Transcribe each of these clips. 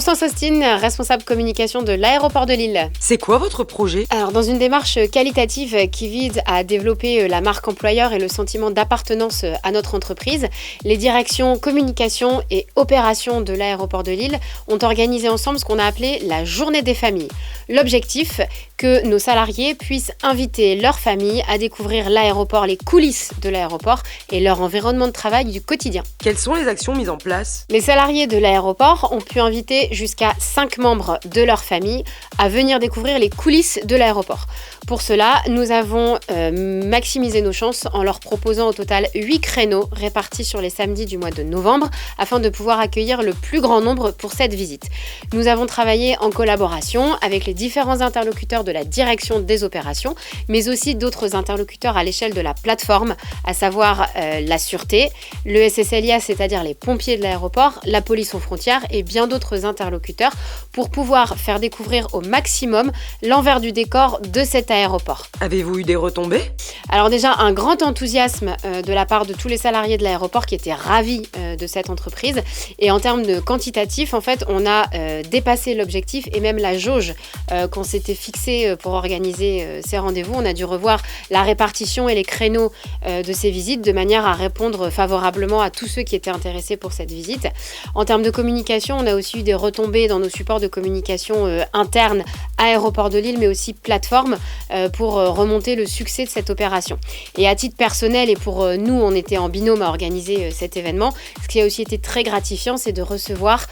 Constance Austin, responsable communication de l'aéroport de Lille. C'est quoi votre projet ? Alors, dans une démarche qualitative qui vise à développer la marque employeur et le sentiment d'appartenance à notre entreprise, les directions communication et opérations de l'aéroport de Lille ont organisé ensemble ce qu'on a appelé la journée des familles. L'objectif, que nos salariés puissent inviter leurs familles à découvrir l'aéroport, les coulisses de l'aéroport et leur environnement de travail du quotidien. Quelles sont les actions mises en place ? Les salariés de l'aéroport ont pu inviter jusqu'à 5 membres de leur famille à venir découvrir les coulisses de l'aéroport. Pour cela, nous avons maximisé nos chances en leur proposant au total 8 créneaux répartis sur les samedis du mois de novembre afin de pouvoir accueillir le plus grand nombre pour cette visite. Nous avons travaillé en collaboration avec les différents interlocuteurs de la direction des opérations, mais aussi d'autres interlocuteurs à l'échelle de la plateforme, à savoir la sûreté, le SSLIA, c'est-à-dire les pompiers de l'aéroport, la police aux frontières et bien d'autres interlocuteurs pour pouvoir faire découvrir au maximum l'envers du décor de cet aéroport. Avez-vous eu des retombées ? Alors déjà, un grand enthousiasme de la part de tous les salariés de l'aéroport qui étaient ravis de cette entreprise. Et en termes de quantitatif, en fait, on a dépassé l'objectif et même la jauge qu'on s'était fixée pour organiser ces rendez-vous. On a dû revoir la répartition et les créneaux de ces visites de manière à répondre favorablement à tous ceux qui étaient intéressés pour cette visite. En termes de communication, on a aussi eu des retombées dans nos supports de communication internes à Aéroport de Lille, mais aussi plateforme pour remonter le succès de cette opération. Et à titre personnel, et pour nous, on était en binôme à organiser cet événement, ce qui a aussi été très gratifiant, c'est de recevoir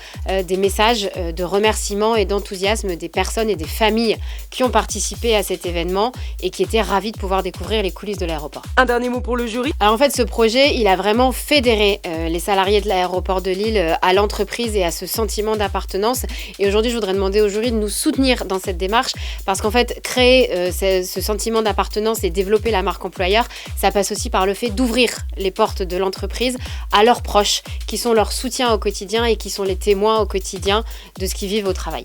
des messages de remerciements et d'enthousiasme des personnes et des familles qui ont participé à cet événement et qui étaient ravis de pouvoir découvrir les coulisses de l'aéroport. Un dernier mot pour le jury ? Alors en fait, ce projet, il a vraiment fédéré les salariés de l'aéroport de Lille à l'entreprise et à ce sentiment d'appartenance. Et aujourd'hui, je voudrais demander au jury de nous soutenir dans cette démarche parce qu'en fait, créer ce sentiment d'appartenance et développer la marque employeur, ça passe aussi par le fait d'ouvrir les portes de l'entreprise à leurs proches qui sont leur soutien au quotidien et qui sont les témoins au quotidien de ce qu'ils vivent au travail.